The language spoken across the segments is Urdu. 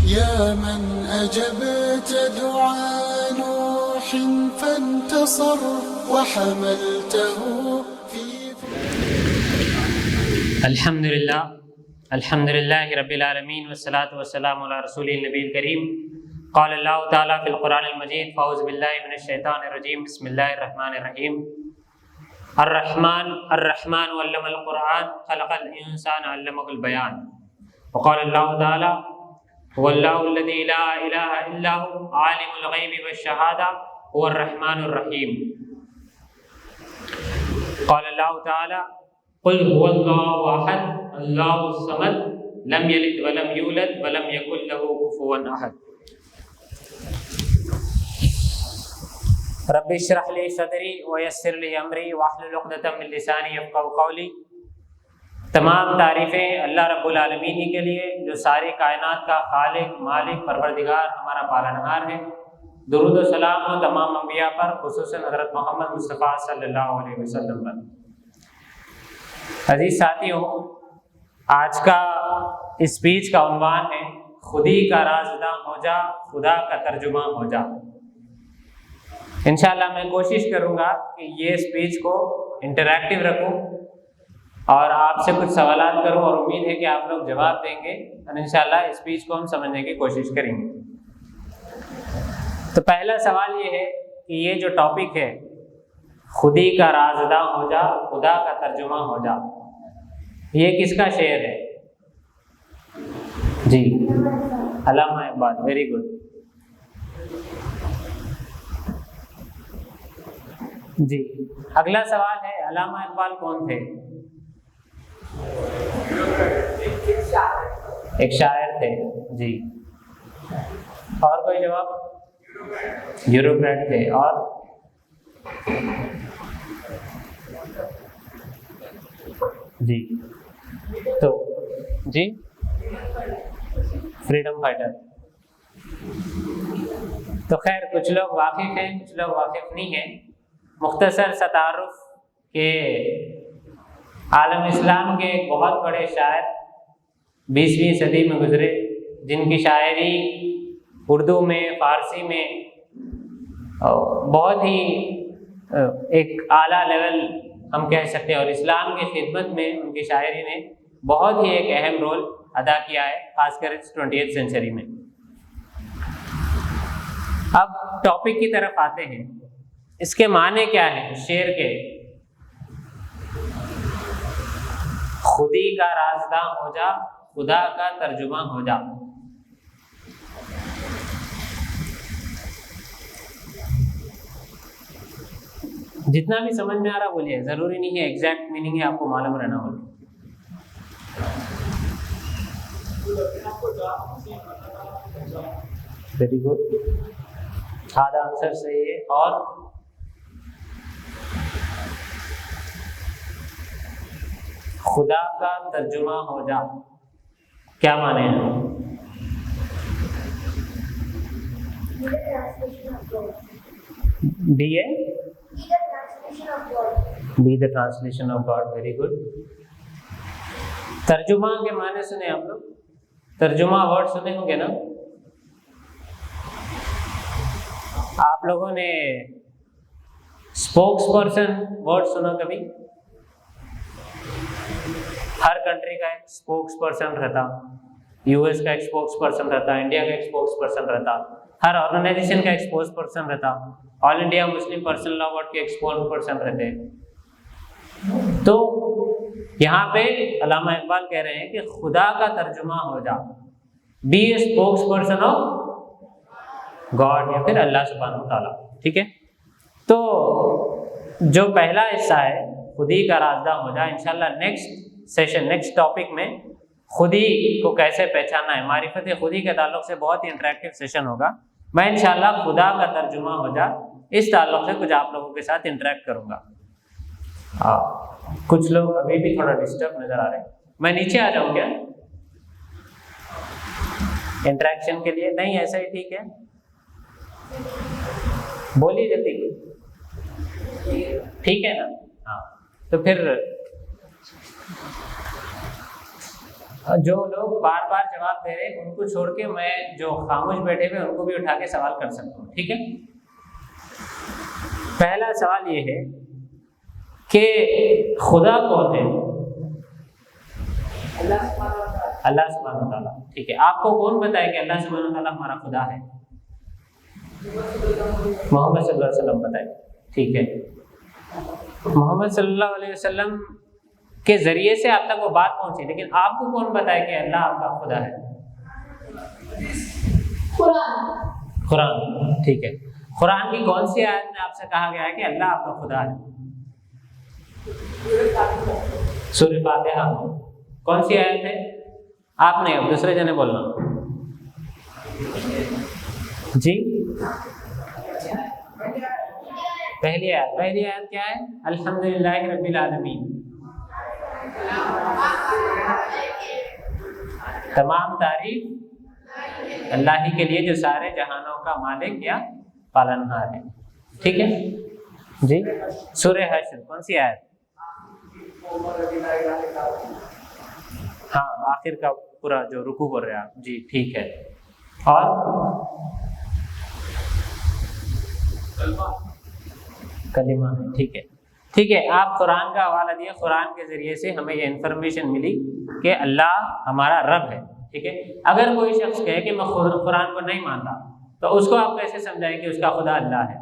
يا من أجبت دعاء نوح فانتصر وحملته في الحمد لله رب العالمين والصلاة والسلام على رسول النبي الكريم. قال الله تعالى في القرآن المجيد: فأعوذ بالله من الشيطان الرجيم. بسم الله الرحمن الرحيم. الرحمن علم القرآن خلق الإنسان علمه البيان. وقال الله تعالى: هو الله الذي لا إله إلا هو عالم الغيب والشهادة هو الرحمن الرحيم. قال الله تعالى: قل هو الله أحد الله الصمد لم يلد ولم يولد ولم يكن له كفوا أحد. رب اشرح لي صدری ویسر لی امری واحلل عقدۃ من لسانی یفقہوا قولی. تمام تعریفیں اللہ رب العالمین ہی کے لیے جو ساری کائنات کا خالق، مالک، پروردگار، ہمارا پالنہار ہے. درود و سلام ہو تمام انبیاء پر، خصوصاً حضرت محمد مصطفیٰ صلی اللہ علیہ وسلم پر. عزیز ساتھیوں، آج کا اسپیچ کا عنوان ہے خودی کا رازداں ہو جا، خدا کا ترجمہ ہو جا. انشاءاللہ میں کوشش کروں گا کہ یہ اسپیچ کو انٹریکٹیو رکھوں اور آپ سے کچھ سوالات کروں، اور امید ہے کہ آپ لوگ جواب دیں گے اور انشاءاللہ اسپیچ کو ہم سمجھنے کی کوشش کریں گے. تو پہلا سوال یہ ہے کہ یہ جو ٹاپک ہے خودی کا رازداں ہو جا، خدا کا ترجمہ ہو جا، یہ کس کا شعر ہے؟ جی، علامہ اقبال. Very good. جی، اگلا سوال ہے علامہ اقبال کون تھے؟ ایک شاعر تھے. جی، اور کوئی جواب؟ بیوروکریٹ تھے. اور جی تو جی فریڈم فائٹر. تو خیر کچھ لوگ واقف ہیں، کچھ لوگ واقف نہیں ہیں. مختصر سا تعارف کہ عالم اسلام کے ایک بہت بڑے شاعر 20ویں صدی میں گزرے، جن کی شاعری اردو میں، فارسی میں بہت ہی ایک اعلیٰ لیول ہم کہہ سکتے ہیں، اور اسلام کی خدمت میں ان کی شاعری نے بہت ہی ایک اہم رول ادا کیا ہے، خاص کر 20ویں سینچری میں. اب ٹاپک کی طرف آتے ہیں. اس کے معنی کیا ہے شعر کے؟ خودی کا رازداں ہو جا، خدا کا ترجمہ ہو جا. جتنا بھی سمجھ میں آ رہا بولیے، ضروری نہیں ہے ایگزیکٹ میننگ ہے آپ کو معلوم رہنا ہوگا. ویری گڈ، آدھا آنسر صحیح ہے. اور خدا کا ترجمہ ہو جا کیا معنی ہے؟ Be the translation of God. Very good. ترجمہ کے معنی سنے آپ لوگ؟ ترجمہ ورڈ سنے ہوں گے نا آپ لوگوں نے؟ اسپوکس پرسن ورڈ سنا کبھی؟ ہر کنٹری کا ایک اسپوکس پرسن رہتا. یو ایس کا ایک اسپوکس پرسن رہتا، انڈیا کا ایک اسپوکس پرسن رہتا، ہر آرگنائزیشن کا ایک اسپوکس پرسن رہتا. آل انڈیا مسلم پرسنل لا بورڈ کے ایک اسپوکس پرسن رہتے. تو یہاں پہ علامہ اقبال کہہ رہے ہیں کہ خدا کا ترجمہ ہو جا، be a spokesperson of God یا پھر اللہ سبحانہ وتعالیٰ. ٹھیک ہے. تو جو پہلا حصہ ہے خودی کا رازداں ہو جا، انشاءاللہ نیکسٹ سیشن، نیکسٹ ٹاپک میں خودی کو کیسے پہچاننا ہے، معرفت خودی کے تعلق سے بہت ہی انٹریکٹیو سیشن ہوگا. میں انشاءاللہ خدا کا ترجمہ ہو جا اس تعلق سے کچھ آپ لوگوں کے ساتھ انٹریکٹ کروں گا. کچھ لوگ ابھی بھی تھوڑا ڈسٹرب نظر آ رہے ہیں. میں نیچے آ جاؤں کیا انٹریکشن کے لیے؟ نہیں، ایسا ہی ٹھیک ہے. بولیے جلدی. ٹھیک ہے نا؟ ہاں. تو پھر جو لوگ بار بار جواب دے رہے ہیں ان کو چھوڑ کے میں جو خاموش بیٹھے ہوئے ان کو بھی اٹھا کے سوال کر سکتا ہوں، ٹھیک ہے؟ پہلا سوال یہ ہے کہ خدا کون ہے؟ اللہ سبحانہ و تعالیٰ، ٹھیک ہے۔ آپ کو کون بتائے کہ اللہ سبحانہ و تعالیٰ ہمارا خدا ہے؟ محمد صلی اللہ علیہ وسلم بتائے، ٹھیک ہے۔ محمد صلی اللہ علیہ وسلم کے ذریعے سے آپ تک وہ بات پہنچی، لیکن آپ کو کون بتائے کہ اللہ آپ کا خدا ہے؟ قرآن، ٹھیک ہے۔ قرآن کی کون سی آیت میں آپ سے کہا گیا ہے کہ اللہ آپ کا خدا ہے؟ سورہ فاتحہ، کون سی آیت ہے؟ آپ نے، اب دوسرے جنے بولنا جی۔ پہلی آیت کیا ہے؟ الحمدللہ رب العالمین، تمام تعریف اللہ ہی کے لیے جو سارے جہانوں کا مالک یا پالنہار ہے، ٹھیک ہے جی۔ سورہ حشر کون سی آیت؟ ہاں، آخر کا پورا جو رکوع بول رہے ہیں آپ، جی ٹھیک ہے۔ اور کلمہ، ٹھیک ہے ٹھیک ہے۔ آپ قرآن کا حوالہ دیا، قرآن کے ذریعے سے ہمیں یہ انفارمیشن ملی کہ اللہ ہمارا رب ہے، ٹھیک ہے۔ اگر کوئی شخص کہے کہ میں قرآن کو نہیں مانتا تو اس کو آپ کیسے سمجھائیں کہ اس کا خدا اللہ ہے؟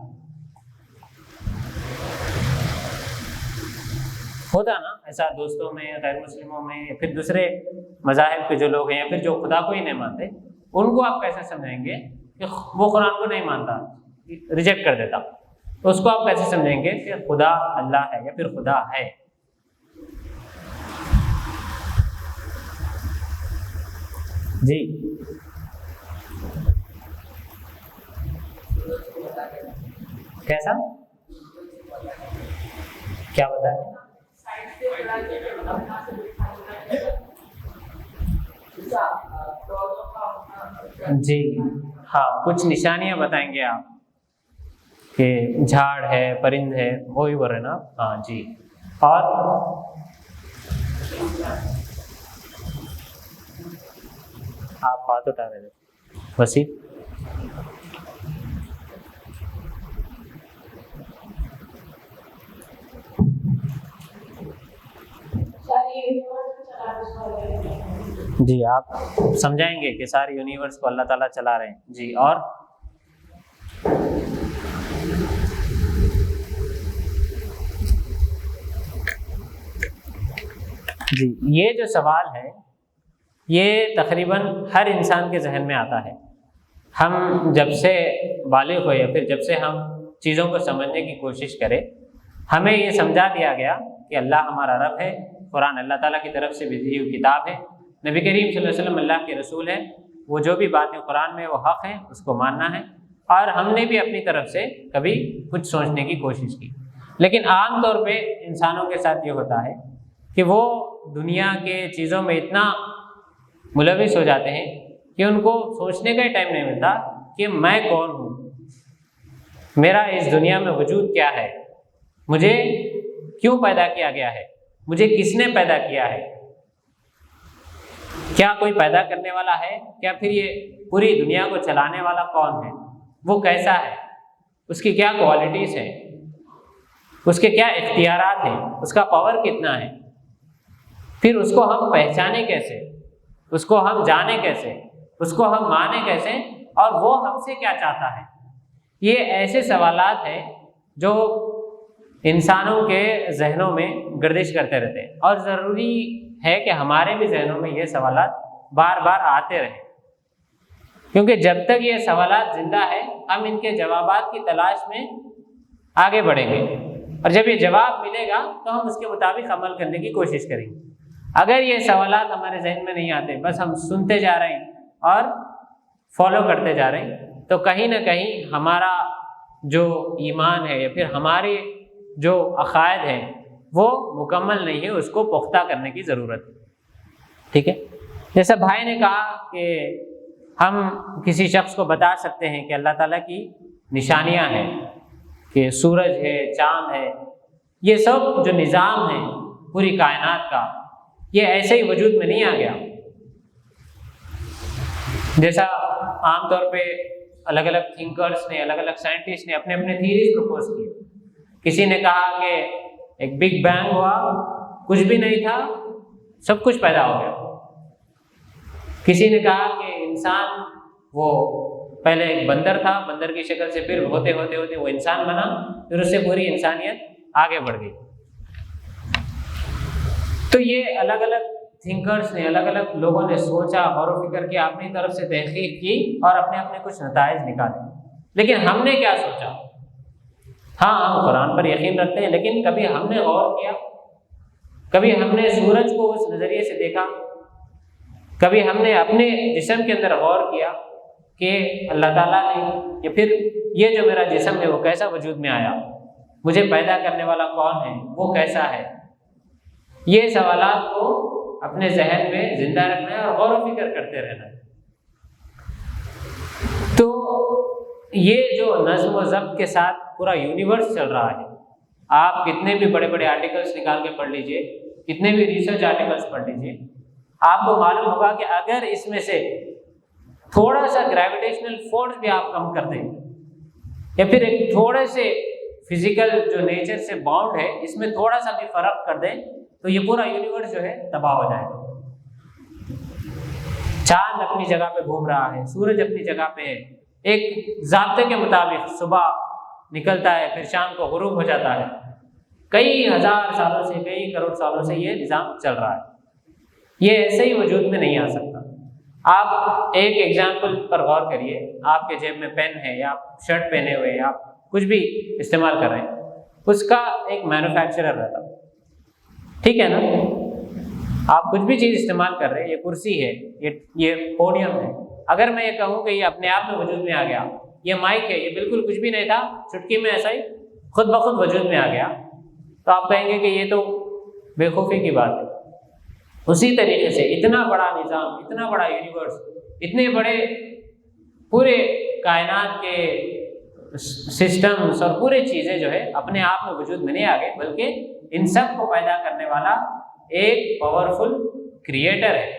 ہوتا نا ایسا دوستوں میں، غیر مسلموں میں، یا پھر دوسرے مذاہب کے جو لوگ ہیں یا پھر جو خدا کو ہی نہیں مانتے، ان کو آپ کیسے سمجھائیں گے کہ وہ قرآن کو نہیں مانتا، ریجیکٹ کر دیتا، تو اس کو آپ کیسے سمجھیں گے کہ خدا اللہ ہے یا پھر خدا ہے؟ جی کیسا؟ کیا بتائیں؟ جی ہاں، کچھ نشانیاں بتائیں گے آپ کہ جھاڑ ہے، پرند ہے، وہی بول رہے نا؟ ہاں جی۔ اور آپ ہاتھ اٹھا رہے تھے وسیع؟ جی، آپ سمجھائیں گے کہ سارے یونیورس کو اللہ تعالیٰ چلا رہے ہیں، جی۔ اور جی، یہ جو سوال ہے یہ تقریباً ہر انسان کے ذہن میں آتا ہے۔ ہم جب سے بالغ ہوئے یا پھر جب سے ہم چیزوں کو سمجھنے کی کوشش کریں، ہمیں یہ سمجھا دیا گیا کہ اللہ ہمارا رب ہے، قرآن اللہ تعالیٰ کی طرف سے بھیجی ہوئی کتاب ہے، نبی کریم صلی اللہ علیہ وسلم اللہ کے رسول ہیں، وہ جو بھی باتیں قرآن میں وہ حق ہیں، اس کو ماننا ہے۔ اور ہم نے بھی اپنی طرف سے کبھی کچھ سوچنے کی کوشش کی، لیکن عام طور پہ انسانوں کے ساتھ یہ ہوتا ہے کہ وہ دنیا کے چیزوں میں اتنا ملوث ہو جاتے ہیں کہ ان کو سوچنے کا ہی ٹائم نہیں ملتا کہ میں کون ہوں، میرا اس دنیا میں وجود کیا ہے، مجھے کیوں پیدا کیا گیا ہے، مجھے کس نے پیدا کیا ہے، کیا کوئی پیدا کرنے والا ہے، کیا پھر یہ پوری دنیا کو چلانے والا کون ہے، وہ کیسا ہے، اس کی کیا کوالٹیز ہیں، اس کے کیا اختیارات ہیں، اس کا پاور کتنا ہے، پھر اس کو ہم پہچانے کیسے، اس کو ہم جانے کیسے، اس کو ہم مانے کیسے، اور وہ ہم سے کیا چاہتا ہے۔ یہ ایسے سوالات ہیں جو انسانوں کے ذہنوں میں گردش کرتے رہتے ہیں، اور ضروری ہے کہ ہمارے بھی ذہنوں میں یہ سوالات بار بار آتے رہیں، کیونکہ جب تک یہ سوالات زندہ ہے ہم ان کے جوابات کی تلاش میں آگے بڑھیں گے، اور جب یہ جواب ملے گا تو ہم اس کے مطابق عمل کرنے کی کوشش کریں گے۔ اگر یہ سوالات ہمارے ذہن میں نہیں آتے، بس ہم سنتے جا رہے ہیں اور فالو کرتے جا رہے ہیں، تو کہیں نہ کہیں ہمارا جو ایمان ہے یا پھر ہمارے جو عقائد ہیں وہ مکمل نہیں ہے، اس کو پختہ کرنے کی ضرورت ہے، ٹھیک ہے۔ جیسا بھائی نے کہا کہ ہم کسی شخص کو بتا سکتے ہیں کہ اللہ تعالیٰ کی نشانیاں ہیں، کہ سورج ہے، چاند ہے، یہ سب جو نظام ہے پوری کائنات کا، یہ ایسے ہی وجود میں نہیں آ گیا، جیسا عام طور پہ الگ الگ تھنکرس نے، الگ الگ سائنٹسٹ نے اپنے اپنے تھیریز پرپوز کیے. کسی نے کہا کہ ایک بگ بینگ ہوا، کچھ بھی نہیں تھا، سب کچھ پیدا ہو گیا. کسی نے کہا کہ انسان وہ پہلے ایک بندر تھا، بندر کی شکل سے پھر ہوتے ہوتے ہوتے وہ انسان بنا، پھر اس سے پوری انسانیت آگے بڑھ گئی. تو یہ الگ الگ تھنکرس نے، الگ الگ لوگوں نے سوچا، غور و فکر کیا، اپنی طرف سے تحقیق کی اور اپنے اپنے کچھ نتائج نکالے. لیکن ہم نے کیا سوچا؟ ہاں ہم قرآن پر یقین رکھتے ہیں، لیکن کبھی ہم نے غور کیا؟ کبھی ہم نے سورج کو اس نظریے سے دیکھا؟ کبھی ہم نے اپنے جسم کے اندر غور کیا کہ اللہ تعالیٰ نے یا پھر یہ جو میرا جسم ہے وہ کیسا وجود میں آیا، مجھے پیدا کرنے والا کون ہے، وہ کیسا ہے؟ یہ سوالات کو اپنے ذہن میں زندہ رکھنا ہے اور غور و فکر کرتے رہنا ہے. تو یہ جو نظم و ضبط کے ساتھ پورا یونیورس چل رہا ہے، آپ کتنے بھی بڑے بڑے آرٹیکلس نکال کے پڑھ لیجئے، کتنے بھی ریسرچ آرٹیکلس پڑھ لیجئے، آپ کو معلوم ہوگا کہ اگر اس میں سے تھوڑا سا گریویٹیشنل فورس بھی آپ کم کر دیں یا پھر ایک تھوڑے سے فزیکل جو نیچر سے باؤنڈ ہے اس میں تھوڑا سا بھی فرق کر دیں تو یہ پورا یونیورس جو ہے تباہ ہو جائے گا. چاند اپنی جگہ پہ گھوم رہا ہے، سورج اپنی جگہ پہ ہے، ایک ضابطے کے مطابق صبح نکلتا ہے پھر شام کو غروب ہو جاتا ہے. کئی ہزار سالوں سے، کئی کروڑ سالوں سے یہ نظام چل رہا ہے. یہ ایسے ہی وجود میں نہیں آ سکتا. آپ ایک ایگزامپل پر غور کریے، آپ کے جیب میں پین ہے یا آپ شرٹ پہنے ہوئے یا آپ کچھ بھی استعمال کر رہے ہیں، اس کا ایک مینوفیکچرر رہتا، ٹھیک ہے نا؟ آپ کچھ بھی چیز استعمال کر رہے ہیں، یہ کرسی ہے، یہ پوڈیم ہے، اگر میں یہ کہوں کہ یہ اپنے آپ میں وجود میں آ گیا، یہ مائک ہے، یہ بالکل کچھ بھی نہیں تھا، چٹکی میں ایسا ہی خود بخود وجود میں آ گیا، تو آپ کہیں گے کہ یہ تو بیوقوفی کی بات ہے. اسی طریقے سے اتنا بڑا نظام، اتنا بڑا یونیورس، اتنے بڑے پورے کائنات کے سسٹمز اور پورے چیزیں جو ہے اپنے آپ میں وجود میں نہیں آ گئے، بلکہ ان سب کو پیدا کرنے والا ایک پاورفل کریٹر ہے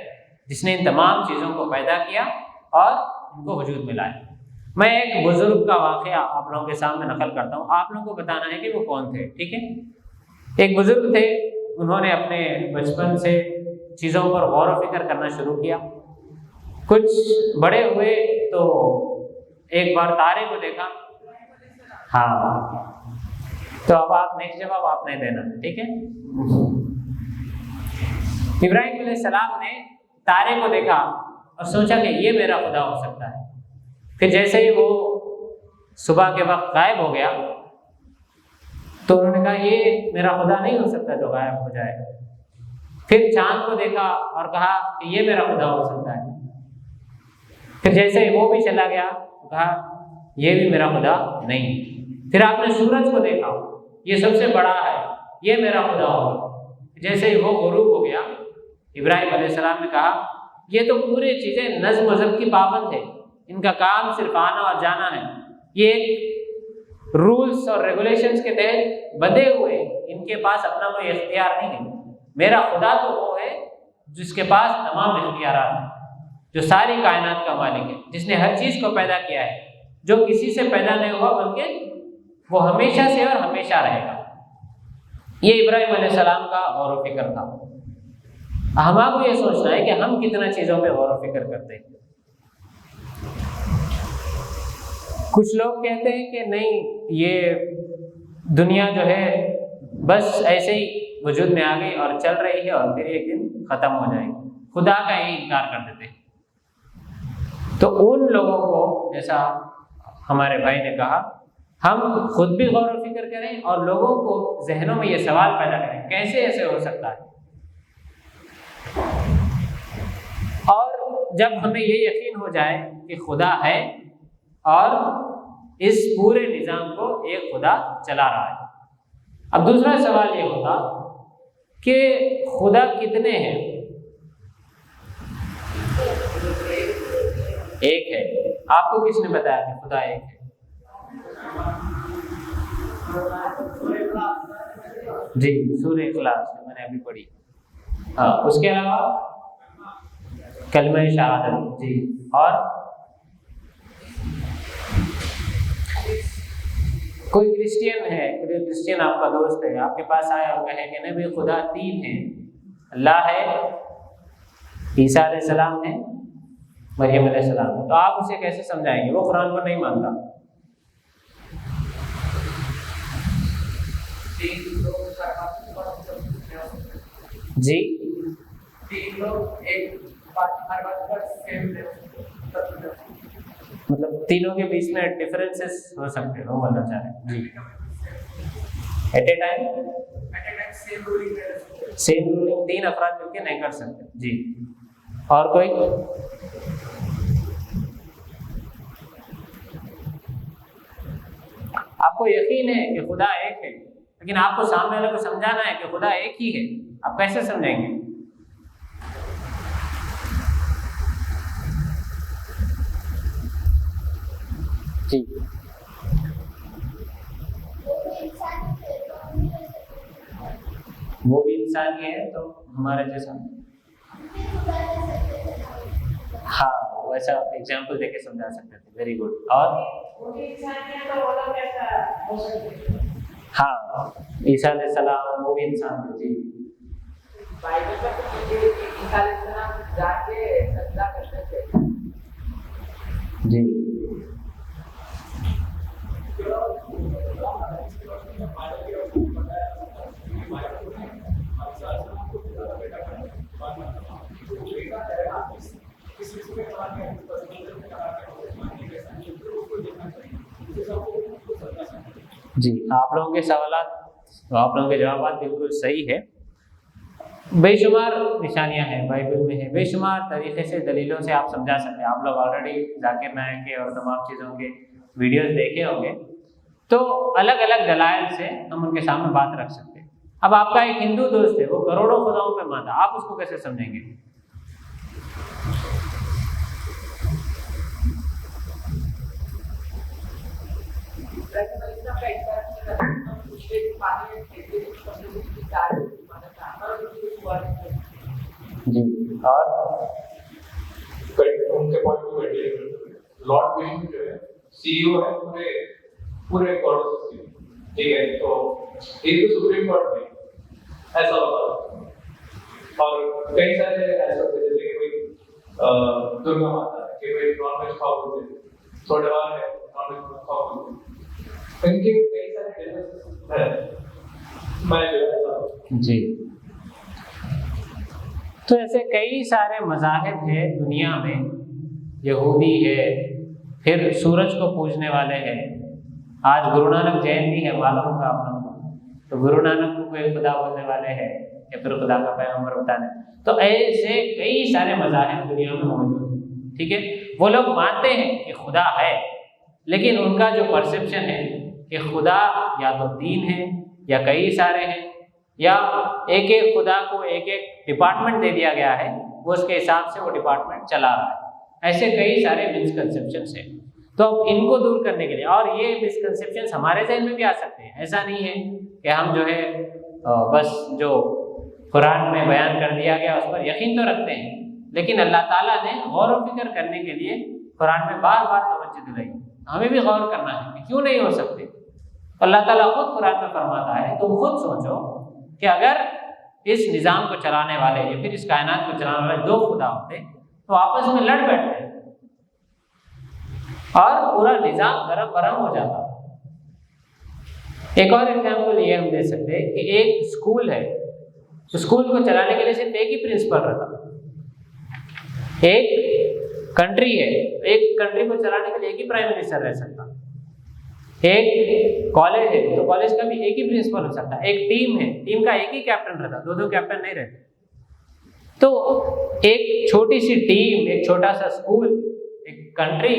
جس نے ان تمام چیزوں کو پیدا کیا اور ان کو وجود میں لایا. میں ایک بزرگ کا واقعہ آپ لوگوں کے سامنے نقل کرتا ہوں، آپ لوگوں کو بتانا ہے کہ وہ کون تھے، ٹھیک ہے؟ ایک بزرگ تھے، انہوں نے اپنے بچپن سے چیزوں پر غور و فکر کرنا شروع کیا. کچھ بڑے ہوئے تو ایک بار تارے کو دیکھا. ہاں، تو اب آپ نیکسٹ جواب آپ نہیں دینا، ٹھیک ہے؟ ابراہیم علیہ السلام نے تارے کو دیکھا اور سوچا کہ یہ میرا خدا ہو سکتا ہے. پھر جیسے ہی وہ صبح کے وقت غائب ہو گیا تو انہوں نے کہا یہ میرا خدا نہیں ہو سکتا جو غائب ہو جائے. پھر چاند کو دیکھا اور کہا کہ یہ میرا خدا ہو سکتا ہے. پھر جیسے ہی وہ بھی چلا گیا تو کہا یہ بھی میرا خدا نہیں. پھر آپ نے سورج کو دیکھا، یہ سب سے بڑا ہے، یہ میرا خدا ہوگا. جیسے ہی وہ غروب ہو گیا، ابراہیم علیہ السلام نے کہا یہ تو پوری چیزیں نظم و ضبط کی پابند ہے، ان کا کام صرف آنا اور جانا ہے، یہ ایک رولز اور ریگولیشنز کے تحت بندھے ہوئے، ان کے پاس اپنا کوئی اختیار نہیں ہے. میرا خدا تو وہ ہے جس کے پاس تمام اختیارات ہیں، جو ساری کائنات کا مالک ہے، جس نے ہر چیز کو پیدا کیا ہے، جو کسی سے پیدا نہیں ہوا بلکہ وہ ہمیشہ سے اور ہمیشہ رہے گا. یہ ابراہیم علیہ السلام کا غور و فکر تھا. ہمارا کو یہ سوچنا ہے کہ ہم کتنا چیزوں پہ غور و فکر کرتے ہیں. کچھ لوگ کہتے ہیں کہ نہیں، یہ دنیا جو ہے بس ایسے ہی وجود میں آ گئی اور چل رہی ہے اور پھر ایک دن ختم ہو جائے گی، خدا کا ہی انکار کر دیتے ہیں. تو ان لوگوں کو جیسا ہمارے بھائی نے کہا، ہم خود بھی غور و فکر کریں اور لوگوں کو ذہنوں میں یہ سوال پیدا کریں کیسے ایسے ہو سکتا ہے. اور جب ہمیں یہ یقین ہو جائے کہ خدا ہے اور اس پورے نظام کو ایک خدا چلا رہا ہے، اب دوسرا سوال یہ ہوتا کہ خدا کتنے ہیں؟ ایک ہے. آپ کو کس نے بتایا کہ خدا ایک ہے؟ جی، سورہ اخلاص میں نے ابھی پڑھی. ہاں، اس کے علاوہ کلمہ شہادت. جی اور کوئی کرسچین ہے, کرسچین آپ کا دوست ہے, آپ کے پاس آیا اور کہے کہ نہیں خدا تین ہے, اللہ ہے, عیسیٰ علیہ السلام ہے, مریم علیہ السلام ہے, تو آپ اسے کیسے سمجھائیں گے؟ وہ قرآن کو نہیں مانتا. جی مطلب تینوں کے بیچ میں ڈفرینسز ہو سکتے ہیں, وہ بولنا چاہ رہے ہیں. جی at a time same rolling تین افراد مل کے نہیں کر سکتے. جی اور کوئی؟ آپ کو یقین ہے کہ خدا ایک ہے, لیکن آپ کو سامنے والے کو سمجھانا ہے کہ خدا ایک ہی ہے, آپ کیسے سمجھیں گے؟ جی وہ بھی انسان ہی ہے تو ہمارے جیسا. ہاں ویسا ایگزامپل دے کے سمجھا سکتے تھے. Very good. اور ہاں عیسیٰ علیہ السلام وہ بھی انسان تھے. جی جی جی آپ لوگوں کے سوالات, آپ لوگوں کے جوابات بالکل صحیح ہے. بے شمار نشانیاں ہیں بائبل میں ہیں, بے شمار طریقے سے دلیلوں سے آپ سمجھا سکتے ہیں. آپ لوگ آلریڈی ذاکر نائک کے اور تمام چیزوں کے ویڈیوز دیکھے ہوں گے, تو الگ الگ دلائل سے ہم ان کے سامنے بات رکھ سکتے ہیں. اب آپ کا ایک ہندو دوست ہے, وہ کروڑوں خداؤں پہ مانتا, آپ اس کو کیسے سمجھیں گے؟ جی اور ان کے لارڈ وشنو جو ہے سی ای او ہے پورے گاڈ سسٹم, ٹھیک ہے, تو ایک تو سپریم کورٹ میں ایسا ہوتا. اور کئی سارے ایسے ہوتے ہیں جیسے کہ کوئی درگا ماتا ہے کہ کوئی نان ویج کھاؤ ہوتے ہیں, تھوڑے بار ہے نان ویج کھاؤ ہوتے ہیں, ان کے کئی سارے ڈیزرٹس ہیں. میں جو ایسا جی تو ایسے کئی سارے مذاہب ہیں دنیا میں. یہودی ہے, پھر سورج کو پوجنے والے ہیں. آج گرو نانک جینتی ہے, معلوم ہوگا آپ لوگوں کو, تو گرو نانک کو کوئی خدا بولنے والے ہیں یا پھر خدا کا پیغمبر بتانے. تو ایسے کئی سارے مذاہب دنیا میں موجود ہیں. ٹھیک ہے, وہ لوگ مانتے ہیں کہ خدا ہے, لیکن ان کا جو پرسیپشن ہے کہ خدا یا تو تین ہے یا کئی سارے ہیں, یا ایک ایک خدا کو ایک ایک ڈپارٹمنٹ دے دیا گیا ہے, وہ اس کے حساب سے وہ ڈپارٹمنٹ چلا رہا ہے. ایسے کئی سارے مسکنسیپشنس ہیں. تو اب ان کو دور کرنے کے لیے, اور یہ مسکنسیپشنس ہمارے ذہن میں بھی آ سکتے ہیں, ایسا نہیں ہے کہ ہم جو ہے بس جو قرآن میں بیان کر دیا گیا اس پر یقین تو رکھتے ہیں, لیکن اللہ تعالیٰ نے غور و فکر کرنے کے لیے قرآن میں بار بار توجہ دلائی. ہمیں بھی غور کرنا ہے کہ کیوں نہیں ہو سکتے. اللہ تعالیٰ خود قرآن میں فرماتا ہے, تم خود سوچو کہ اگر اس نظام کو چلانے والے یا پھر اس کائنات کو چلانے والے دو خدا ہوتے تو آپس میں لڑ بیٹھتے اور پورا نظام گرم برہم ہو جاتا. ایک اور ایگزامپل یہ ہم دے سکتے ہیں کہ ایک اسکول ہے, اسکول کو چلانے کے لیے صرف ایک ہی پرنسپل رہتا. ایک کنٹری ہے, ایک کنٹری کو چلانے کے لیے ایک ہی پرائم منسٹر رہ سکتا. ایک کالج ہے تو کالج کا بھی ایک ہی پرنسپل ہو سکتا. ایک ٹیم ہے, ٹیم کا ایک ہی کیپٹن رہتا, دو دو کیپٹن نہیں رہتے. تو ایک چھوٹی سی ٹیم, ایک چھوٹا سا اسکول, ایک کنٹری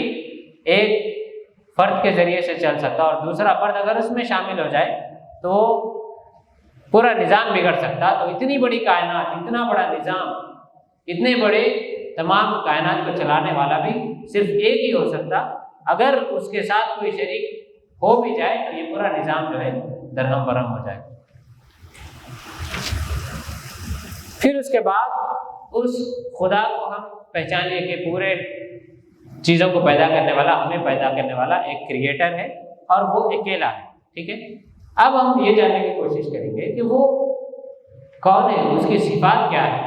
ایک فرد کے ذریعے سے چل سکتا, اور دوسرا فرد اگر اس میں شامل ہو جائے تو پورا نظام بگڑ سکتا. تو اتنی بڑی کائنات, اتنا بڑا نظام, اتنے بڑے تمام کائنات کو چلانے والا بھی صرف ایک ہی ہو سکتا. اگر اس کے ساتھ کوئی شریک ہو بھی جائے تو یہ پورا نظام جو ہے درہم برہم ہو جائے. پھر اس کے بعد اس خدا کو ہم پہچانیے کہ پورے چیزوں کو پیدا کرنے والا، ہمیں پیدا کرنے والا ایک کریٹر ہے اور وہ اکیلا ہے. ٹھیک ہے، اب ہم یہ جاننے کی کوشش کریں گے کہ وہ کون ہے، اس کی صفات کیا ہے،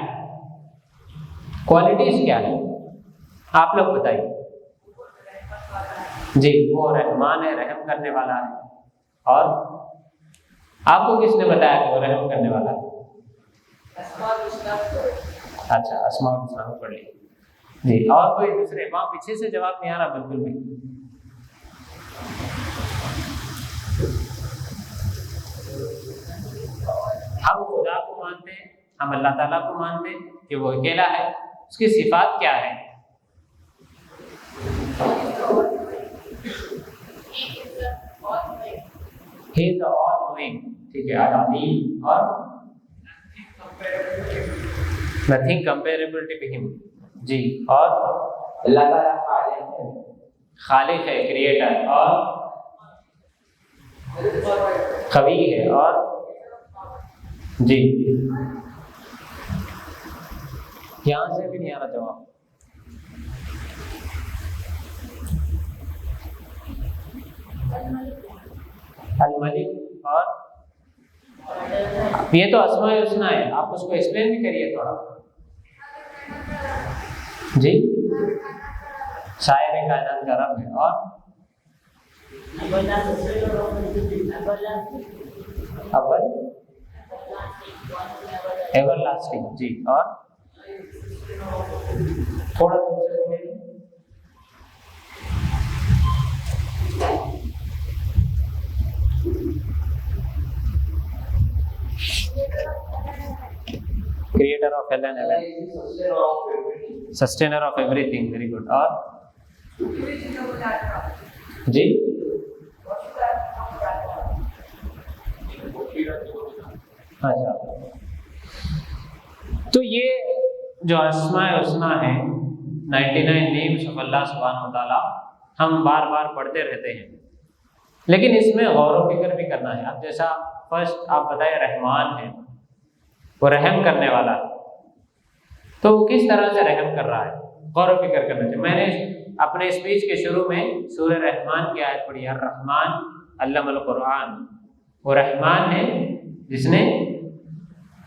کوالٹیز کیا ہے. آپ لوگ بتائیے. جی، وہ رحمان ہے، رحم کرنے والا ہے. اور آپ کو کس نے بتایا کہ وہ رحم کرنے والا ہے؟ اچھا، اسماء الحسنہ پڑھ لی. جی، اور کوئی دوسرے؟ وہاں پیچھے سے جواب نہیں آ رہا بالکل بھی. ہم خدا کو مانتے ہیں، ہم اللہ تعالیٰ کو مانتے ہیں کہ وہ اکیلا ہے. اس کی صفات کیا ہے؟ He is the all knowing. ٹھیک ہے، علیم، اور nothing comparable to him. جی، اور اللہ تعالیٰ خالق ہے، کریٹر، اور قوی ہے، اور جی یہاں سے بھی نہیں آ رہا جواب. الملک، اور یہ تو اسماء الحسنہ ہے، آپ اس کو ایکسپلین بھی کریے تھوڑا. جی، شاعر کائنات کا رب ہے، اور اول ایور لاسٹنگ. جی، اور تھوڑا دور سے بولیں. Creator of hell and heaven, sustainer of everything. Very good. اور جی، اچھا، تو یہ جو اسماء الحسنہ ہیں 99 نیمز آف اللہ سبحانہ و تعالیٰ، ہم بار بار پڑھتے رہتے ہیں، لیکن اس میں غور و فکر بھی کرنا ہے. اب جیسا فرسٹ آپ بتائیں رحمان ہے، وہ رحم کرنے والا ہے، تو وہ کس طرح سے رحم کر رہا ہے، غور و فکر کرنا چاہیے. میں نے اپنے اسپیچ کے شروع میں سورہ رحمان کی آیت پڑھی، الرحمن علم القرآن. وہ رحمان ہے جس نے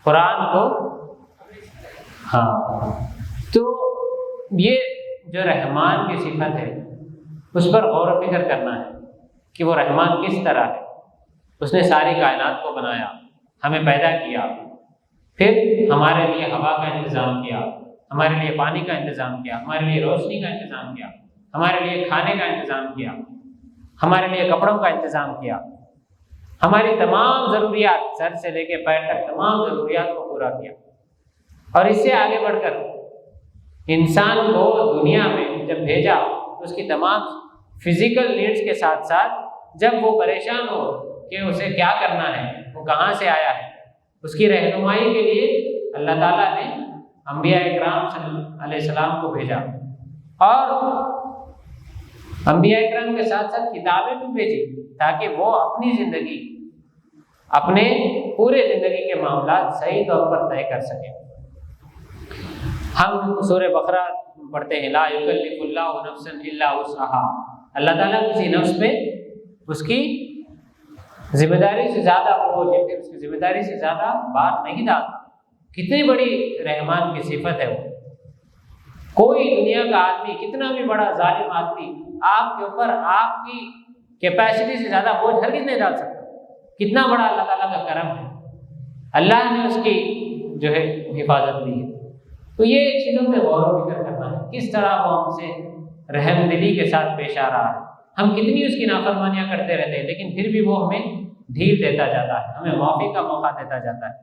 قرآن کو، ہاں، تو یہ جو رحمان کی صفت ہے اس پر غور و فکر کرنا ہے کہ وہ رحمان کس طرح ہے. اس نے ساری کائنات کو بنایا، ہمیں پیدا کیا، پھر ہمارے لیے ہوا کا انتظام کیا، ہمارے لیے پانی کا انتظام کیا، ہمارے لیے روشنی کا انتظام کیا، ہمارے لیے کھانے کا انتظام کیا، ہمارے لیے کپڑوں کا انتظام کیا، ہماری تمام ضروریات سر سے لے کے پیر تک تمام ضروریات کو پورا کیا. اور اس سے آگے بڑھ کر انسان کو دنیا میں جب بھیجا تو اس کی تمام فزیکل نیڈس کے ساتھ ساتھ جب وہ پریشان ہو کہ اسے کیا کرنا ہے، وہ کہاں سے آیا ہے، اس کی رہنمائی کے لیے اللہ تعالیٰ نے انبیاء اکرام صلی اللہ علیہ السلام کو بھیجا، اور انبیاء اکرام کے ساتھ ساتھ کتابیں بھی بھیجی تاکہ وہ اپنی زندگی، اپنے پورے زندگی کے معاملات صحیح طور پر طے کر سکیں. ہم سورہ بقرہ پڑھتے ہیں، لا یکلف اللہ نفسا الا وسعها. اللہ تعالیٰ کسی نفس پہ اس کی ذمہ داری سے زیادہ بوجھ، اس کی ذمہ داری سے زیادہ بار نہیں ڈالتا. کتنی بڑی رحمان کی صفت ہے وہ. کوئی دنیا کا آدمی، کتنا بھی بڑا ظالم آدمی، آپ کے اوپر آپ کی کیپیسٹی سے زیادہ بوجھ ہرگز نہیں ڈال سکتا. کتنا بڑا اللہ تعالیٰ کا کرم ہے، اللہ نے اس کی جو ہے حفاظت دی ہے. تو یہ چیزوں پہ غور و فکر کرنا ہے، کس طرح وہ ہم سے رحم دلی کے ساتھ پیش آ رہا ہے. ہم کتنی اس کی نافرمانیاں کرتے رہتے ہیں، لیکن پھر بھی وہ ہمیں ڈھیل دیتا جاتا ہے، ہمیں معافی کا موقع دیتا جاتا ہے.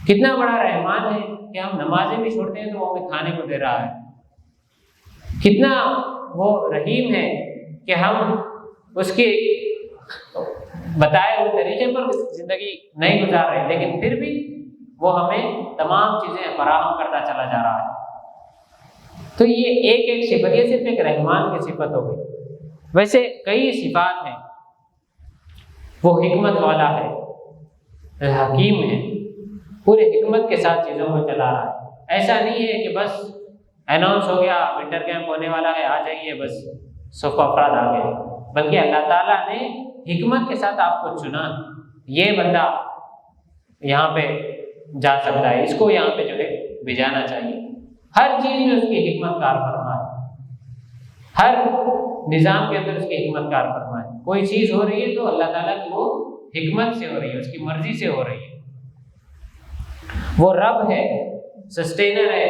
کتنا بڑا رحمان ہے کہ ہم نمازیں بھی چھوڑتے ہیں تو وہ ہمیں کھانے کو دے رہا ہے. کتنا وہ رحیم ہے کہ ہم اس کے بتائے ہوئے طریقے پر زندگی نہیں گزار رہے، لیکن پھر بھی وہ ہمیں تمام چیزیں فراہم کرتا چلا جا رہا ہے. تو یہ ایک ایک صفت، یہ صرف ایک رحمان کی صفت ہو گئی. ویسے کئی صفات ہیں. وہ حکمت والا ہے، حکیم ہے، پورے حکمت کے ساتھ چیزوں کو چلا رہا ہے. ایسا نہیں ہے کہ بس اناؤنس ہو گیا ونٹر کیمپ ہونے والا ہے، آ جائیے، بس 100 افراد آ گئے، بلکہ اللہ تعالیٰ نے حکمت کے ساتھ آپ کو چنا، یہ بندہ یہاں پہ جا سکتا ہے، اس کو یہاں پہ جو ہے بھیجانا چاہیے۔ ہر چیز میں اس کی حکمت کار فرما ہے، ہر نظام کے اندر اس کی حکمت کار فرما ہے۔ کوئی چیز ہو رہی ہے تو اللہ تعالیٰ کی وہ حکمت سے ہو رہی ہے، اس کی مرضی سے ہو رہی ہے۔ وہ رب ہے، سسٹینر ہے،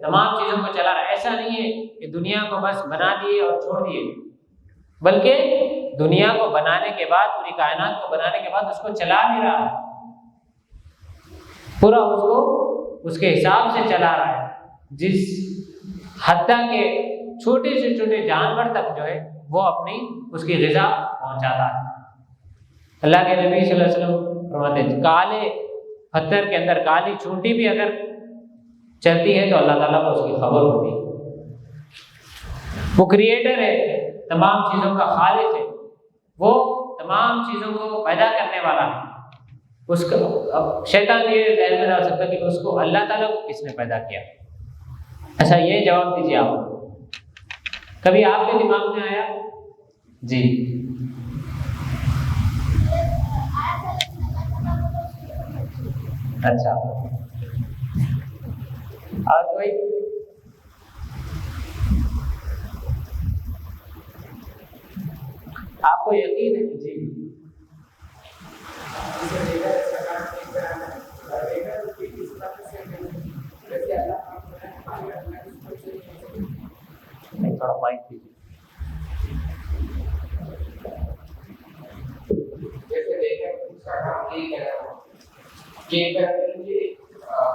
تمام چیزوں کو چلا رہا ہے۔ ایسا نہیں ہے کہ دنیا کو بس بنا دیے اور چھوڑ دیے، بلکہ دنیا کو بنانے کے بعد، پوری کائنات کو بنانے کے بعد اس کو چلا بھی رہا ہے، پورا اس کو اس کے حساب سے چلا رہا ہے، جس حتیٰ کہ چھوٹے سے چھوٹے جانور تک جو ہے وہ اپنی اس کی غذا پہنچاتا ہے۔ اللہ کے نبی صلی اللہ علیہ وسلم فرماتے ہیں کالے پتھر کے اندر کالی چونٹی بھی اگر چلتی ہے تو اللہ تعالیٰ کو اس کی خبر ہوتی ہے۔ وہ کریٹر ہے، تمام چیزوں کا خالق ہے، وہ تمام چیزوں کو پیدا کرنے والا ہے۔ اس کا اب شیطان یہ ذہن میں ڈال سکتا ہے کہ اس کو اللہ تعالیٰ کو کس نے پیدا کیا؟ اچھا یہ جواب دیجیے آپ، کبھی آپ کے دماغ میں آیا؟ جی اچھا، اور کوئی؟ آپ کو یقین ہے؟ جی نہیں، تھوڑا مائک دیجیے۔ جیسے دیکھیں اس کا کام یہی کہہ رہا ہوں کہ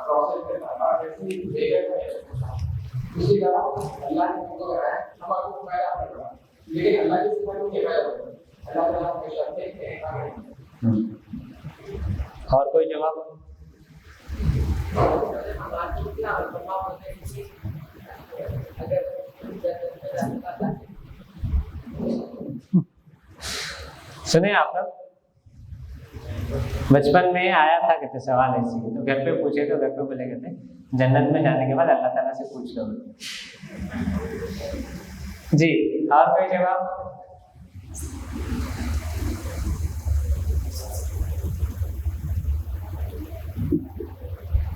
پروسیس کرنا اسی طرح اللہ نے ہم کو کرایا، ہم آپ کو پیدا کر رہا ہے، لیکن اللہ کی صفات کو کیا پیدا کرتا ہے؟ اللہ تعالیٰ ہمیشہ دیکھتے ہیں۔ اور کوئی جواب؟ سنے آپ لوگ بچپن میں آیا تھا کہتے سوال ایسی، تو گھر پہ پوچھے تو گھر پہ بولے کہتے جنت میں جانے کے بعد اللہ تعالیٰ سے پوچھ لو۔ جی اور کوئی جواب؟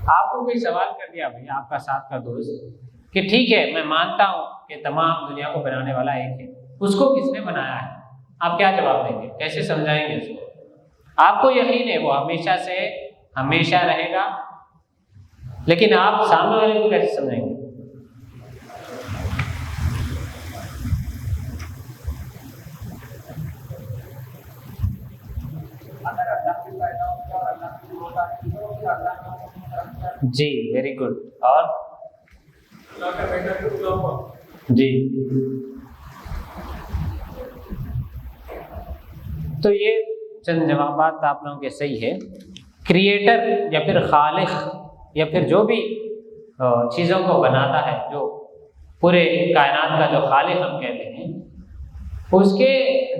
آپ کو کوئی سوال کر دیا بھائی آپ کا ساتھ کا دوست کہ ٹھیک ہے میں مانتا ہوں کہ تمام دنیا کو بنانے والا ایک ہے، اس کو کس نے بنایا ہے؟ آپ کیا جواب دیں گے؟ کیسے سمجھائیں گے اس کو؟ آپ کو یقین ہے وہ ہمیشہ سے ہمیشہ رہے گا، لیکن آپ سامنے والے کو کیسے سمجھائیں گے؟ جی ویری گڈ، اور جی تو یہ چند جوابات آپ لوگوں کے صحیح ہے۔ کریٹر یا پھر خالق یا پھر جو بھی چیزوں کو بناتا ہے، جو پورے کائنات کا جو خالق ہم کہتے ہیں، اس کے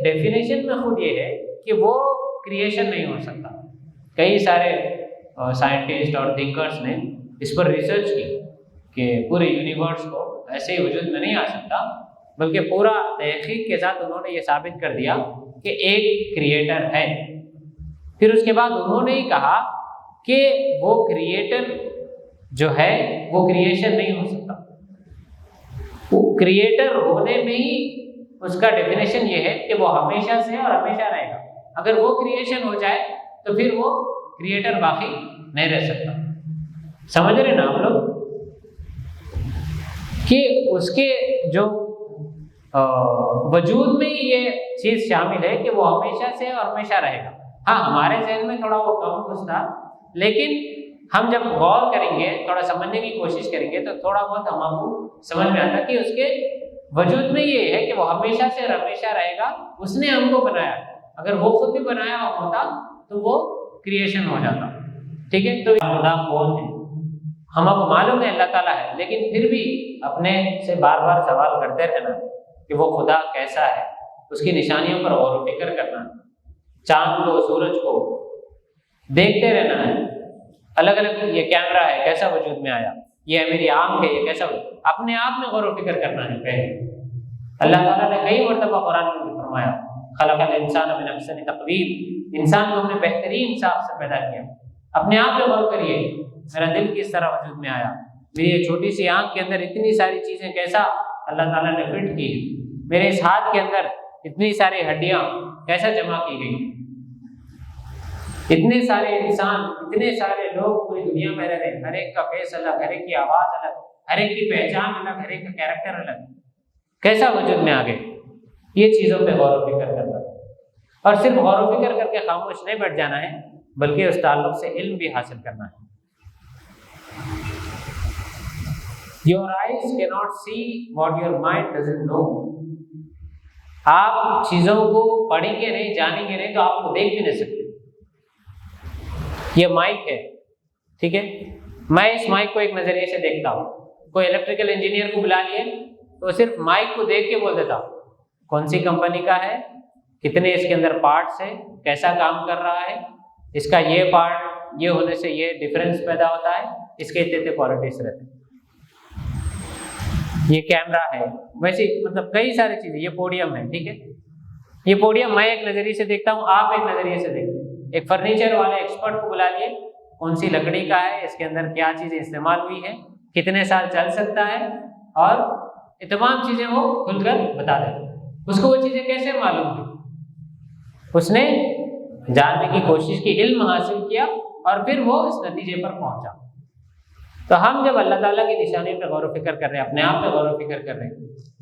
ڈیفینیشن میں خود یہ ہے کہ وہ کریشن نہیں ہو سکتا۔ کئی سارے سائنٹسٹ اور تھنکرز نے اس پر ریسرچ کی کہ پورے یونیورس کو ایسے ہی وجود میں نہیں آ سکتا، بلکہ پورا تحقیق کے ساتھ انہوں نے یہ ثابت کر دیا کہ ایک کریٹر ہے۔ پھر اس کے بعد انہوں نے ہی کہا کہ وہ کریٹر جو ہے وہ کریشن نہیں ہو سکتا، وہ کریٹر ہونے میں ہی اس کا ڈیفینیشن یہ ہے کہ وہ ہمیشہ سے اور ہمیشہ رہے گا۔ اگر وہ کریشن ہو جائے تو پھر وہ کریٹر باقی نہیں رہ سکتا۔ سمجھ رہے نا آپ لوگ کہ اس کے جو وجود میں یہ چیز شامل ہے کہ وہ ہمیشہ سے اور ہمیشہ رہے گا۔ ہاں ہمارے ذہن میں تھوڑا وہ کم کچھ تھا، لیکن ہم جب غور کریں گے، تھوڑا سمجھنے کی کوشش کریں گے تو تھوڑا بہت ہم کو سمجھ میں آتا کہ اس کے وجود میں یہ ہے کہ وہ ہمیشہ سے اور ہمیشہ رہے گا۔ اس نے ہم کو بنایا، اگر وہ خود بھی بنایا ہوتا تو وہ کریشن ہو جاتا۔ ٹھیک ہے، تو خدا کون ہے؟ ہم کو معلوم ہے اللہ تعالیٰ ہے، لیکن پھر بھی اپنے سے بار بار سوال کرتے رہنا کہ وہ خدا کیسا ہے، اس کی نشانیوں پر غور و فکر کرنا، چاند کو سورج کو دیکھتے رہنا ہے، الگ الگ یہ کیمرہ ہے کیسا وجود میں آیا، یہ ہے میری آنکھ ہے، یہ کیسا اپنے آپ میں غور و فکر کرنا ہے پہلے۔ اللہ تعالیٰ نے کئی مرتبہ قرآن میں بھی فرمایا خلق الانسان من احسن تقویم، انسان کو ہم نے بہترین صاف سے پیدا کیا۔ اپنے آپ پہ غور کریے، میرا دل کس طرح وجود میں آیا، میری یہ چھوٹی سی آنکھ کے اندر اتنی ساری چیزیں کیسا اللہ تعالیٰ نے فٹ کی، میرے اس ہاتھ کے اندر اتنی ساری ہڈیاں کیسا جمع کی گئی، اتنے سارے انسان، اتنے سارے لوگ پوری دنیا میں رہ رہے ہیں، ہر ایک کا فیس الگ، ہر ایک کی آواز الگ، ہر ایک کی پہچان الگ، ہر ایک کا کیریکٹر الگ، کیسا وجود میں آ گئے۔ یہ چیزوں پہ غور و فکر کرنا، اور صرف غور و فکر کر کے خاموش نہیں بیٹھ جانا ہے، بلکہ اس تعلق سے علم بھی حاصل کرنا ہے۔ Your eyes cannot see what your mind doesn't know۔ آپ چیزوں کو پڑھیں گے نہیں، جانیں گے نہیں، تو آپ کو دیکھ بھی نہیں سکتے۔ یہ مائک ہے، ٹھیک ہے، میں اس مائک کو ایک نظریے سے دیکھتا ہوں، کوئی الیکٹریکل انجینئر کو بلا لیے تو صرف مائک کو دیکھ کے بول دیتا ہوں کون سی کمپنی کا ہے، کتنے اس کے اندر پارٹس ہیں، کیسا کام کر رہا ہے، اس کا یہ پارٹ یہ ہونے سے یہ ڈفرینس پیدا ہوتا ہے، اس کے اتنے کوالٹیز رہتے ہیں، یہ کیمرہ ہے، ویسے مطلب کئی ساری چیزیں، یہ پوڈیم ہے، ٹھیک ہے، یہ پوڈیم میں ایک نظریے سے دیکھتا ہوں، آپ ایک نظریے سے دیکھتے ہیں۔ ایک فرنیچر والے ایکسپرٹ کو بلا لیے، کون سی لکڑی کا ہے، اس کے اندر کیا چیزیں استعمال ہوئی ہیں، کتنے سال چل سکتا ہے، اور یہ تمام چیزیں وہ کھل کر بتا دیتے۔ اس کو وہ چیزیں کیسے معلوم ہوئی؟ اس نے جاننے کی کوشش کی، علم حاصل کیا، اور پھر وہ اس نتیجے پر پہنچا۔ تو ہم جب اللہ تعالیٰ کی نشانی پہ غور و فکر کر رہے ہیں، اپنے آپ پہ غور و فکر کر رہے ہیں،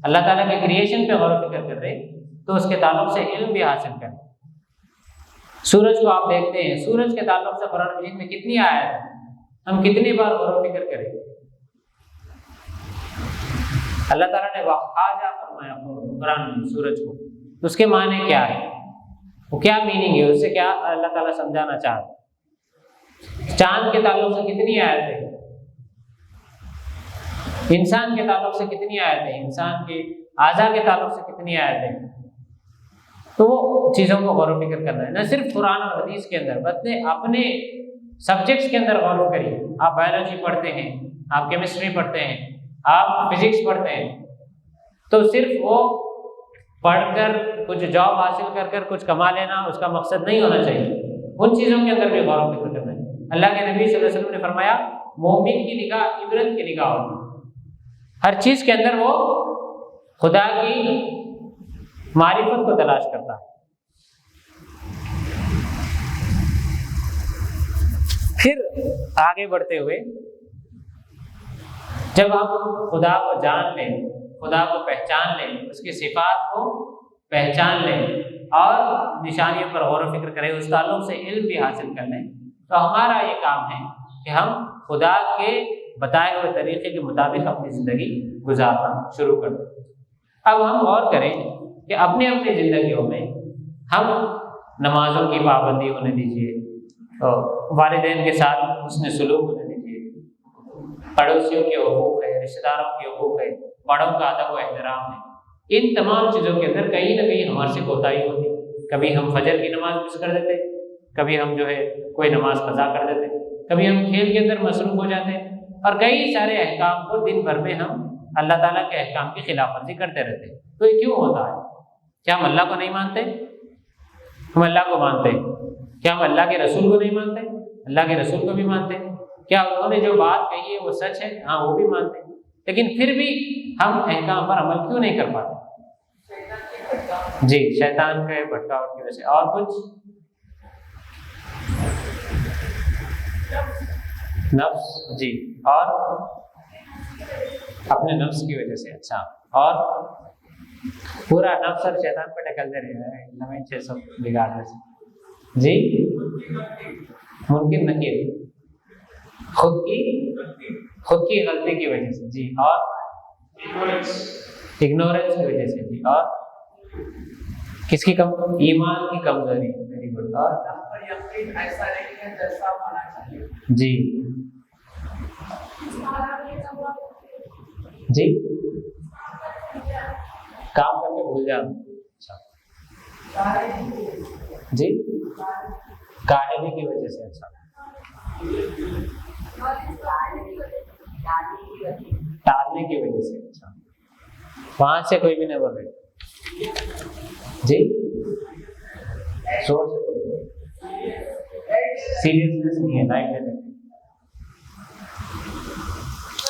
اللہ تعالیٰ کے کریشن پہ غور و فکر کر رہے ہیں، تو اس کے تعلق سے علم بھی حاصل کریں۔ سورج کو آپ دیکھتے ہیں، سورج کے تعلق سے قرآن مجید میں کتنی آیات ہیں، ہم کتنی بار غور و فکر کریں۔ اللہ تعالیٰ نے واخاجہ فرمایا قرآن میں سورج کو، تو اس کے معنی کیا ہے، وہ کیا میننگ ہے، اس سے کیا اللہ تعالیٰ سمجھانا چاہتا ہے۔ چاند کے تعلق سے کتنی آیتیں ہیں، انسان کے تعلق سے کتنی آیتیں ہیں، انسان کے اعضاء کے تعلق سے کتنی آیتیں ہیں۔ تو وہ چیزوں کو غور و فکر کرنا ہے، نہ صرف قرآن اور حدیث کے اندر، بلکہ اپنے سبجیکٹس کے اندر غور و کریے۔ آپ بایولوجی پڑھتے ہیں، آپ کیمسٹری پڑھتے ہیں، آپ فزکس پڑھتے ہیں، تو صرف وہ پڑھ کر کچھ جاب حاصل کر کر کچھ کما لینا اس کا مقصد نہیں ہونا چاہیے، ان چیزوں کے اندر بھی غور و فکر کرنا ہے۔ اللہ کے نبی صلی اللہ علیہ وسلم نے فرمایا مومن کی نگاہ عبرت کی نگاہ ہوتی ہے، ہر چیز کے اندر وہ خدا کی معرفت کو تلاش کرتا ہے۔ پھر آگے بڑھتے ہوئے جب ہم خدا کو جان لیں، خدا کو پہچان لیں، اس کی صفات کو پہچان لیں اور نشانیوں پر غور و فکر کریں، اس تعلق سے علم بھی حاصل کر لیں، تو ہمارا یہ کام ہے کہ ہم خدا کے بتائے ہوئے طریقے کے مطابق اپنی زندگی گزارنا شروع کر دیں۔ اب ہم غور کریں کہ اپنی اپنی زندگیوں میں ہم نمازوں کی پابندی ہونے دیجیے، والدین کے ساتھ حسن سلوک ہونے دیجیے، پڑوسیوں کے حقوق ہے، رشتہ داروں کے حقوق ہے، بڑوں کا ادب و احترام ہے، ان تمام چیزوں کے اندر کہیں نہ کہیں ہمارے سے کوتاہی ہوتی ہے۔ کبھی ہم فجر کی نماز مس کر دیتے، کبھی ہم جو ہے کوئی نماز قضا کر دیتے، کبھی ہم کھیل کے اندر مصروف ہو جاتے ہیں، اور کئی سارے احکام کو دن بھر میں ہم اللہ تعالیٰ کے احکام کی خلاف ورزی کرتے رہتے ہیں۔ تو یہ کیوں ہوتا ہے؟ کیا ہم اللہ کو نہیں مانتے؟ ہم اللہ کو مانتے ہیں۔ کیا ہم اللہ کے رسول کو نہیں مانتے؟ اللہ کے رسول کو بھی مانتے ہیں۔ کیا انہوں نے جو بات کہی ہے وہ سچ ہے؟ ہاں، وہ بھی مانتے ہیں، لیکن پھر بھی ہم احکام پر عمل کیوں نہیں کر پاتے؟ جی، شیطان کے بھٹکاوٹ کی وجہ سے۔ اور کچھ؟ نفس، جی، اور اپنے نفس کی وجہ سے۔ اچھا، اور پورا نفس اور شیطان پہ ڈھکلتے رہے ہیں، نویں 600 بگاڑنے سے۔ جی، ممکن نکیر، خود کی غلطی کی وجہ سے۔ جی، اور اگنورینس کی وجہ سے۔ جی، اور کس کی ایمان کی کمزوری۔ Very good. اور جی جی کام کر کے بھول جانا۔ اچھا جی، کاہلی کی وجہ سے۔ اچھا ٹالنے کی وجہ سے. اچھا وہاں سے کوئی بھی نہیں بول رہے جی, زور سے سیریسنس نہیں ہے لائٹ لینے.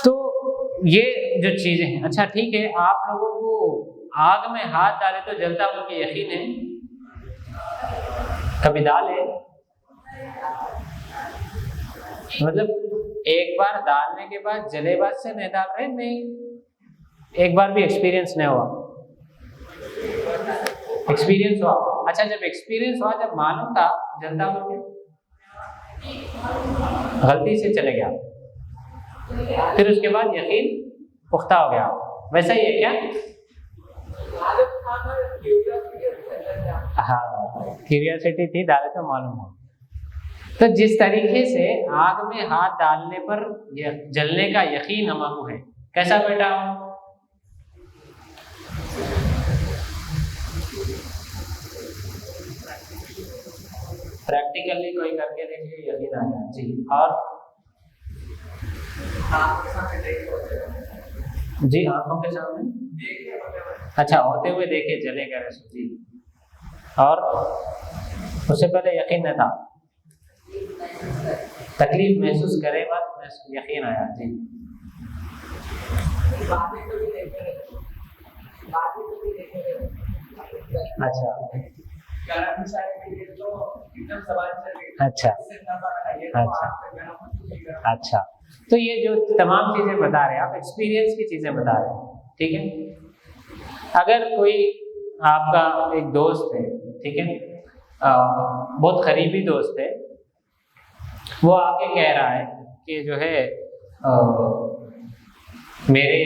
تو یہ جو چیزیں ہیں. اچھا ٹھیک ہے, آپ لوگوں کو آگ میں ہاتھ ڈالے تو جلتا بول کے یقین ہے؟ کبھی ڈالے؟ مطلب ایک بار ڈالنے کے بعد جلے بعد سے نہیں ڈال رہے؟ نہیں, ایک بار بھی ایکسپیرینس نہیں ہوا. ایکسپیرینس ہوا. اچھا جب ایکسپیرینس ہوا, جب معلوم تھا جلتا بول کے, غلطی سے چلے گیا, پھر اس کے بعد یقین پختہ ہو گیا, ویسا ہی ہے کیا؟ ہاں کیوریاسٹی تھی, ڈالے تو معلوم ہو. تو جس طریقے سے آگ میں ہاتھ ڈالنے پر جلنے کا یقین ہمارا ہے, کیسا بیٹا ہو؟ پریکٹیکلی کوئی کر کے دیکھیے, یقین آ جائے. جی اور جی آنکھوں کے سامنے, اچھا ہوتے ہوئے دیکھے جلے گا رسول جی, اور اس سے پہلے یقین نہ تھا, تکلیف محسوس کرے بعد یقین آیا. جی اچھا اچھا اچھا اچھا. تو یہ جو تمام چیزیں بتا رہے ہیں آپ, ایکسپیرینس کی چیزیں بتا رہے ہیں, ٹھیک ہے. اگر کوئی آپ کا ایک دوست ہے, ٹھیک ہے, بہت قریبی دوست ہے, وہ آ کے کہہ رہا ہے کہ جو ہے میرے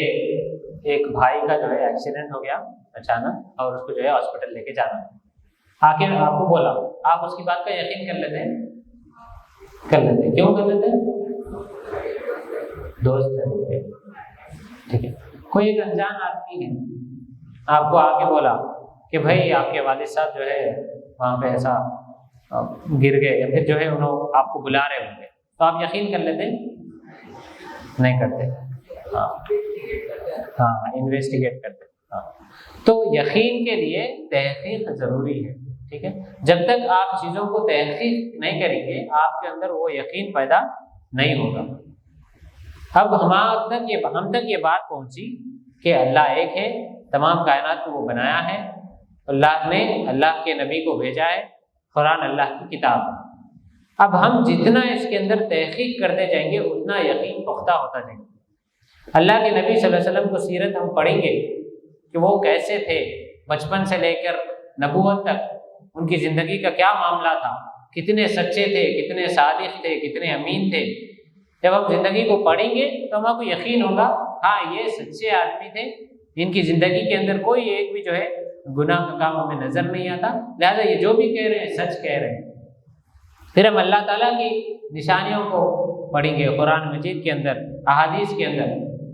ایک بھائی کا جو ہے ایکسیڈنٹ ہو گیا اچانک, اور اس کو جو ہے ہاسپٹل لے کے جانا ہے. آ کے آپ کو بولا, آپ اس کی بات کا یقین کر لیتے ہیں؟ کر لیتے ہیں. کیوں کر لیتے ہیں؟ دوست ہے, ٹھیک ہے. کوئی ایک انجان آدمی ہے, آپ کو آ کے بولا کہ بھائی آپ کے والد صاحب جو ہے وہاں پہ ایسا گر گئے, یا پھر جو ہے انہوں آپ کو بلا رہے ہوں گے, تو آپ یقین کر لیتے ہیں؟ نہیں کرتے. ہاں ہاں انویسٹیگیٹ کرتے. ہاں تو یقین کے لیے تحقیق ضروری ہے, ٹھیک ہے. جب تک آپ چیزوں کو تحقیق نہیں کریں گے, آپ کے اندر وہ یقین پیدا نہیں ہوگا. اب ہم تک یہ بات پہنچی کہ اللہ ایک ہے, تمام کائنات کو وہ بنایا ہے, اللہ نے اللہ کے نبی کو بھیجا ہے, قرآن اللہ کی کتاب ہے. اب ہم جتنا اس کے اندر تحقیق کرتے جائیں گے اتنا یقین پختہ ہوتا جائے گا. اللہ کے نبی صلی اللہ علیہ وسلم کو سیرت ہم پڑھیں گے کہ وہ کیسے تھے, بچپن سے لے کر نبوت تک ان کی زندگی کا کیا معاملہ تھا, کتنے سچے تھے, کتنے صادق تھے, کتنے امین تھے. جب ہم زندگی کو پڑھیں گے تو ہمیں کو یقین ہوگا ہاں یہ سچے آدمی تھے, ان کی زندگی کے اندر کوئی ایک بھی جو ہے گناہ کا کام ہمیں نظر نہیں آتا, لہذا یہ جو بھی کہہ رہے ہیں سچ کہہ رہے ہیں. پھر ہم اللہ تعالیٰ کی نشانیوں کو پڑھیں گے قرآن مجید کے اندر, احادیث کے اندر,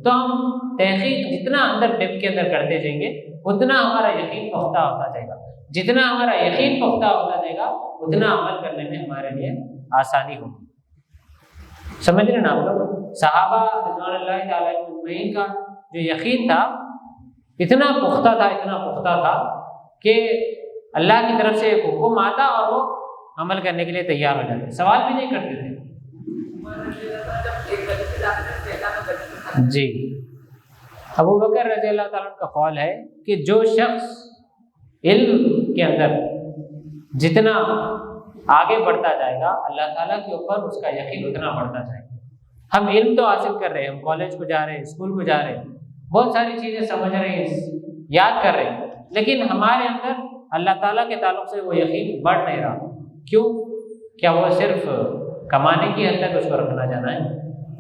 تو ہم تحقیق جتنا اندر ڈیپ کے اندر کرتے جائیں گے اتنا ہمارا یقین پختہ ہوتا جائے گا. جتنا ہمارا یقین پختہ ہوتا جائے گا اتنا عمل کرنے میں ہمارے لیے آسانی ہوگی. سمجھ رہے نا آپ لوگ؟ صحابہ رضوان اللہ تعالیٰ اجمعین کا جو یقین تھا اتنا پختہ تھا کہ اللہ کی طرف سے ایک حکم آتا اور وہ عمل کرنے کے لیے تیار ہو جاتے, سوال بھی نہیں کرتے تھے. جی ابو بکر رضی اللہ تعالیٰ کا قول ہے کہ جو شخص علم کے اندر جتنا آگے بڑھتا جائے گا اللہ تعالیٰ کے اوپر اس کا یقین اتنا بڑھتا جائے گا. ہم علم تو حاصل کر رہے ہیں, ہم کالج کو جا رہے ہیں, اسکول کو جا رہے ہیں, بہت ساری چیزیں سمجھ رہے ہیں, یاد کر رہے ہیں, لیکن ہمارے اندر اللہ تعالیٰ کے تعلق سے وہ یقین بڑھ نہیں رہا. کیوں؟ کیا وہ صرف کمانے کی حد تک اس کو رکھنا جانا ہے؟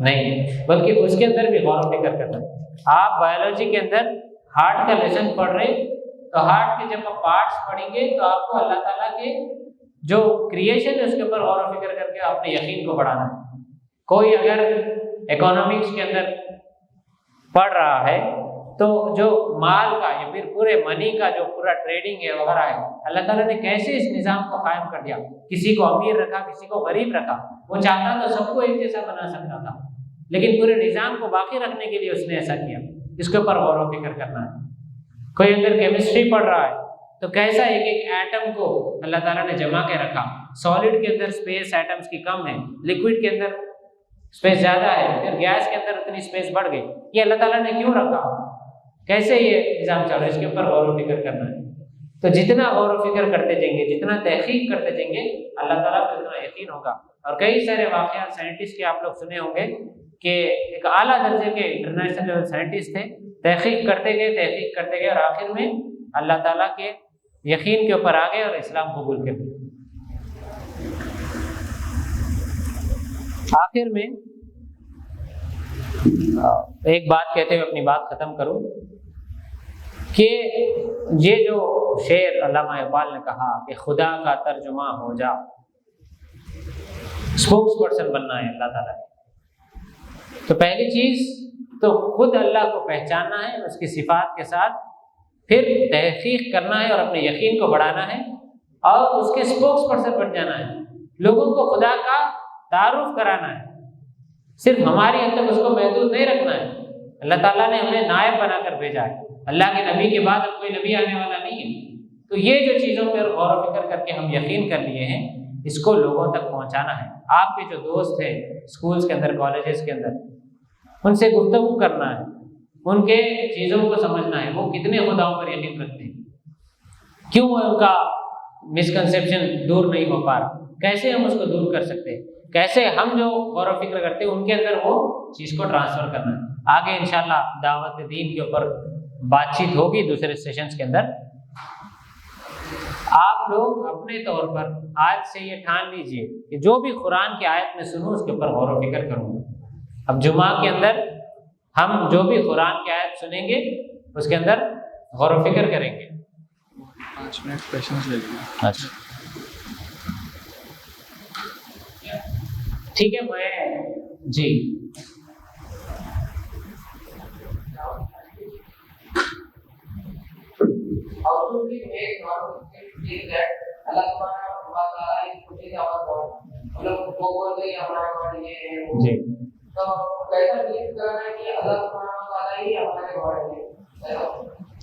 نہیں, بلکہ اس کے اندر بھی غور و فکر کرنا ہے. آپ بایولوجی کے اندر ہارٹ کا لیسن پڑھ رہے ہیں تو ہارٹ کے جب آپ پارٹس پڑھیں گے تو آپ کو اللہ تعالیٰ کے جو کریشن ہے اس کے اوپر غور و فکر کر کے اپنے یقین کو بڑھانا ہے. کوئی اگر اکنامکس کے اندر پڑھ رہا ہے تو جو مال کا یا پھر پورے منی کا جو پورا ٹریڈنگ ہے وغیرہ ہے, اللہ تعالیٰ نے کیسے اس نظام کو قائم کر دیا, کسی کو امیر رکھا, کسی کو غریب رکھا. وہ چاہتا تو سب کو ایک جیسا بنا سکتا تھا, لیکن پورے نظام کو باقی رکھنے کے لیے اس نے ایسا کیا. اس کے اوپر غور و فکر کرنا ہے. کوئی اگر کیمسٹری پڑھ رہا ہے تو کیسا ایک ایک ایٹم کو اللہ تعالیٰ نے جمع کے رکھا. سالڈ کے اندر اسپیس ایٹمس کی کم ہے، لکوڈ کے اندر اسپیس زیادہ ہے، پھر گیس کے اندر اتنی اسپیس بڑھ گئی. یہ اللہ تعالیٰ نے کیوں رکھا؟ کیسے یہ نظام چل رہا ہے؟ اس کے اوپر غور و فکر کرنا ہے. تو جتنا غور و فکر کرتے جائیں گے، جتنا تحقیق کرتے جائیں گے، اللہ تعالیٰ کو اتنا یقین ہوگا. اور کئی سارے واقعات سائنٹسٹ کے آپ لوگ سنے ہوں گے کہ ایک اعلیٰ درجے کے انٹرنیشنل لیول سائنٹسٹ تھے، تحقیق کرتے گئے اور آخر میں اللہ تعالیٰ کے یقین کے اوپر آ گئے اور اسلام قبول کر لیا. آخر میں ایک بات کہتے ہوئے اپنی بات ختم کروں کہ یہ جو شعر علامہ اقبال نے کہا کہ خدا کا ترجمہ ہو جا، اسپوکس پرسن بننا ہے اللہ تعالیٰ کی. تو پہلی چیز تو خود اللہ کو پہچاننا ہے اس کی صفات کے ساتھ، پھر تحقیق کرنا ہے اور اپنے یقین کو بڑھانا ہے اور اس کے اسپوکس پرسن بن جانا ہے. لوگوں کو خدا کا تعارف کرانا ہے، صرف ہماری حد تک اس کو محدود نہیں رکھنا ہے. اللہ تعالیٰ نے ہمیں نائب بنا کر بھیجا ہے. اللہ کے نبی کے بعد اب کوئی نبی آنے والا نہیں ہے. تو یہ جو چیزوں پر غور و فکر کر کے ہم یقین کر لیے ہیں، اس کو لوگوں تک پہنچانا ہے. آپ کے جو دوست ہیں اسکولس کے اندر، کالجز کے اندر، ان سے گفتگو کرنا ہے، ان کے چیزوں کو سمجھنا ہے، وہ کتنے خداؤں پر یقین رکھتے ہیں، کیوں ان کا مسکنسیپشن دور نہیں ہو پا رہا، کیسے ہم اس کو دور کر سکتے ہیں، کیسے ہم جو غور و فکر کرتے ہیں ان کے اندر وہ چیز کو ٹرانسفر کرنا ہے. آگے انشاءاللہ دعوت دین کے اوپر بات چیت ہوگی دوسرے سیشنز کے اندر. آپ لوگ اپنے طور پر آج سے یہ ٹھان لیجئے کہ جو بھی قرآن کی آیت میں سنوں اس کے اوپر غور و فکر کروں. اب جمعہ کے اندر ہم جو بھی قرآن کی آیت سنیں گے اس کے اندر غور و فکر کریں گے. 5 منٹ کویشچنز لے لیں. اچھا ٹھیک ہے. میں جی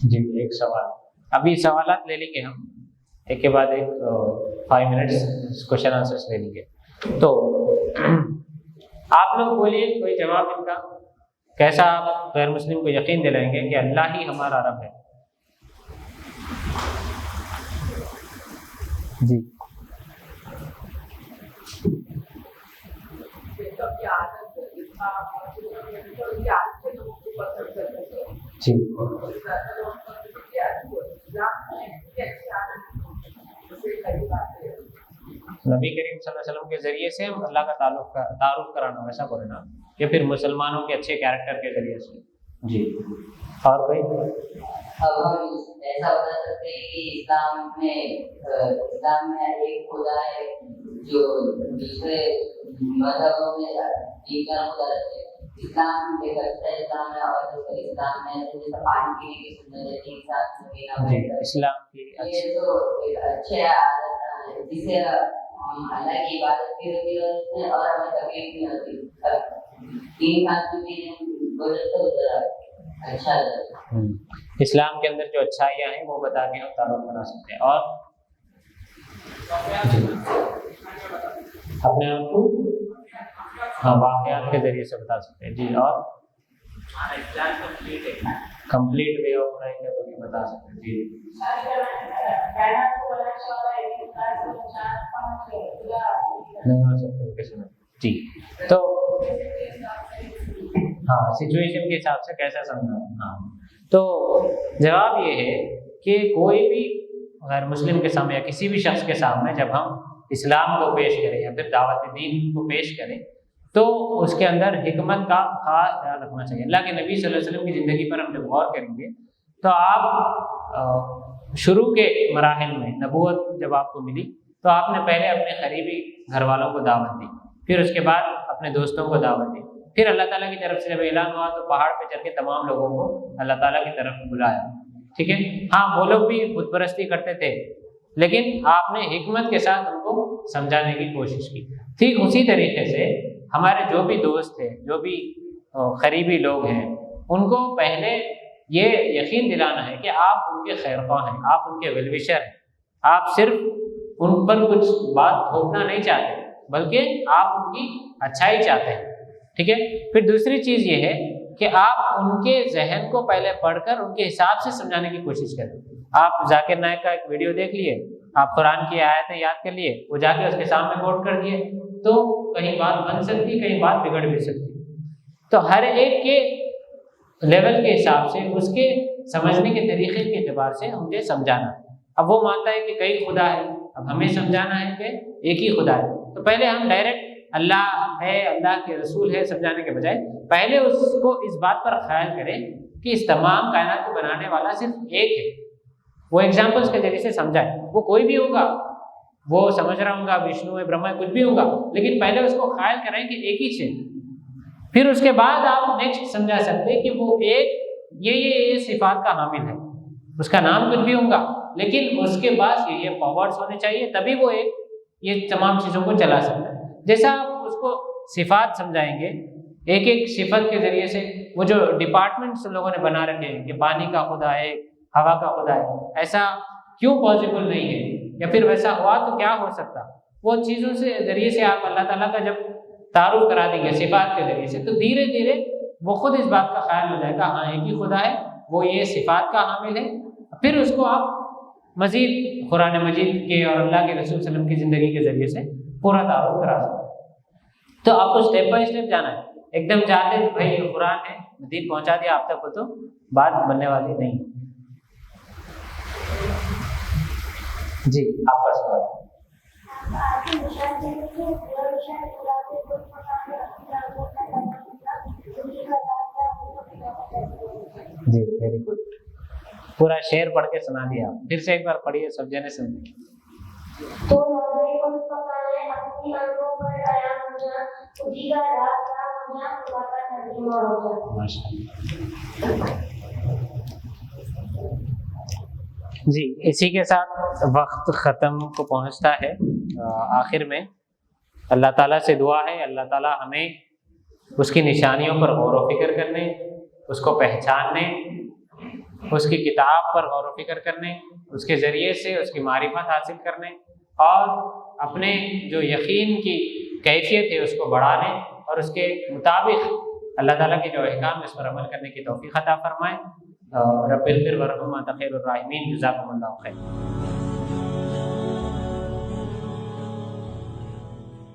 جی ایک سوال، ابھی سوالات لے لیں گے ہم ایک کے بعد ایک 5 منٹس کوشچن آنسرس لے لیں گے. تو آپ لوگ بولیے کوئی جواب ان کا کیسا آپ غیر مسلم کو یقین دلائیں گے کہ اللہ ہی ہمارا رب ہے. جی جی نبی کریم صلی اللہ علیہ وسلم کے ذریعے سے ہم اللہ کا تعارف کرانا، ایسا بولے نا، یا پھر مسلمانوں کے اچھے کیریکٹر کے ذریعے سے. جی اور کوئی؟ اب ہم ایسا بتا سکتے ہیں کہ اسلام میں ایک خدا ہے جو دوسرے مذہبوں میں تین کا خدا رہتے ہیں. اسلام ایک اچھا اسلام ہے اور دوسرے اسلام میں جیسے پانی پینے کی سنت ہے، تین ساتھ پینا ہے. اسلام کی یہ تو ایک اچھے عادت ہے جسے ہم اللہ کی عبادت کی ہوتی ہے اور ہمیں تکلیف نہیں ہوتی. تین ساتھ پینے بولے تو ذرا اچھا لگتا ہے. اسلام کے اندر جو اچھائیاں ہیں وہ بتا کے ہم تعارف بنا سکتے ہیں. اور اپنے آپ کو واقعات کے ذریعے سے بتا سکتے ہیں. جی اور کمپلیٹ وے آف لائف ہے وہ بھی بتا سکتے ہیں. جی نہیں ہو سکتے کسی میں. جی تو ہاں سچویشن کے حساب سے کیسا سمجھا. ہاں تو جواب یہ ہے کہ کوئی بھی غیر مسلم کے سامنے یا کسی بھی شخص کے سامنے جب ہم اسلام کو پیش کریں یا پھر دعوت دین کو پیش کریں تو اس کے اندر حکمت کا خاص خیال رکھنا چاہیے. اللہ کے نبی صلی اللہ علیہ وسلم کی زندگی پر ہم جب غور کریں گے تو آپ شروع کے مراحل میں نبوت جب آپ کو ملی تو آپ نے پہلے اپنے قریبی گھر والوں کو دعوت دی، پھر اس کے بعد اپنے دوستوں کو دعوت دی، پھر اللہ تعالیٰ کی طرف سے جب اعلان ہوا تو پہاڑ پہ چڑھ کے تمام لوگوں کو اللہ تعالیٰ کی طرف بلایا. ٹھیک ہے. ہاں وہ لوگ بھی بت پرستی کرتے تھے لیکن آپ نے حکمت کے ساتھ ان کو سمجھانے کی کوشش کی. ٹھیک اسی طریقے سے ہمارے جو بھی دوست ہیں، جو بھی قریبی لوگ ہیں، ان کو پہلے یہ یقین دلانا ہے کہ آپ ان کے خیر خواہ ہیں، آپ ان کے ویل وشر ہیں، آپ صرف ان پر کچھ بات تھوپنا نہیں چاہتے بلکہ آپ ان کی اچھائی چاہتے ہیں، ٹھیک ہے۔ پھر دوسری چیز یہ ہے کہ آپ ان کے ذہن کو پہلے پڑھ کر ان کے حساب سے سمجھانے کی کوشش کریں۔ آپ ذاکر نائک کا ایک ویڈیو دیکھ لیے، آپ قرآن کی آیتیں یاد کر لیے، وہ جا کے اس کے سامنے کوٹ کر دیے، تو کہیں بات بن سکتی، کہیں بات بگڑ بھی سکتی۔ تو ہر ایک کے لیول کے حساب سے، اس کے سمجھنے کے طریقے کے اعتبار سے مجھے سمجھانا۔ اب وہ مانتا ہے کہ کئی خدا ہے، اب ہمیں سمجھانا ہے کہ ایک ہی خدا ہے، تو پہلے ہم ڈائریکٹ اللہ ہے، اللہ کے رسول ہے سمجھانے کے بجائے پہلے اس کو اس بات پر خیال کریں کہ اس تمام کائنات کو بنانے والا صرف ایک ہے۔ وہ ایگزامپلس کے ذریعے سے سمجھائے، وہ کوئی بھی ہوگا، وہ سمجھ رہا ہوں گا وشنو ہے، برہما ہے، کچھ بھی ہوگا، لیکن پہلے اس کو خیال کریں کہ ایک ہی چیز، پھر اس کے بعد آپ نیکسٹ سمجھا سکتے ہیں کہ وہ ایک یہ صفات کا حامل ہے، اس کا نام کچھ بھی ہوگا، لیکن اس کے پاس یہ پاورز ہونے چاہیے، تبھی وہ ایک یہ تمام چیزوں کو چلا سکتا ہے۔ جیسا آپ اس کو صفات سمجھائیں گے، ایک ایک صفت کے ذریعے سے، وہ جو ڈپارٹمنٹس لوگوں نے بنا رکھے ہیں کہ پانی کا خدا ہے، ہوا کا خدا ہے، ایسا کیوں پاسبل نہیں ہے، یا پھر ویسا ہوا تو کیا ہو سکتا، وہ چیزوں سے ذریعے سے آپ اللہ تعالیٰ کا جب تعارف کرا دیں گے صفات کے ذریعے سے، تو دھیرے دھیرے وہ خود اس بات کا خیال ہو جائے گا، ہاں ایک ہی خدا ہے، وہ یہ صفات کا حامل ہے۔ پھر اس کو آپ مزید قرآن مجید کے اور اللہ کے رسول صلی اللہ علیہ وسلم کی زندگی کے ذریعے سے پورا تعارف کرا سکتے ہیں۔ تو آپ کو اسٹیپ بائی اسٹیپ جانا ہے، ایک دم جاتے بھائی یہ قرآن ہے دین پہنچا دیا آپ تک، کو تو بات بننے والی نہیں۔ جی آپ کا سوال۔ جی ویری گڈ، پورا شعر پڑھ کے سنا دیا آپ، پھر سے ایک بار پڑھیے، سب جنے سمجھے۔ تو اپنی آنکھوں پر آیا ہونا، اسی کا راستہ ہونا، خدا کا ترجمہ ہونا۔ جی اسی کے ساتھ وقت ختم کو پہنچتا ہے۔ آخر میں اللہ تعالیٰ سے دعا ہے، اللہ تعالیٰ ہمیں اس کی نشانیوں پر غور و فکر کرنے، اس کو پہچاننے، اس کی کتاب پر غور و فکر کرنے، اس کے ذریعے سے اس کی معرفت حاصل کرنے، اور اپنے جو یقین کی کیفیت ہے اس کو بڑھانے، اور اس کے مطابق اللہ تعالیٰ کے جو احکام اس پر عمل کرنے کی توفیق عطا فرمائے۔ رب اغفر ورحم وانت خیر الراحمین، جزاکم اللہ خیر۔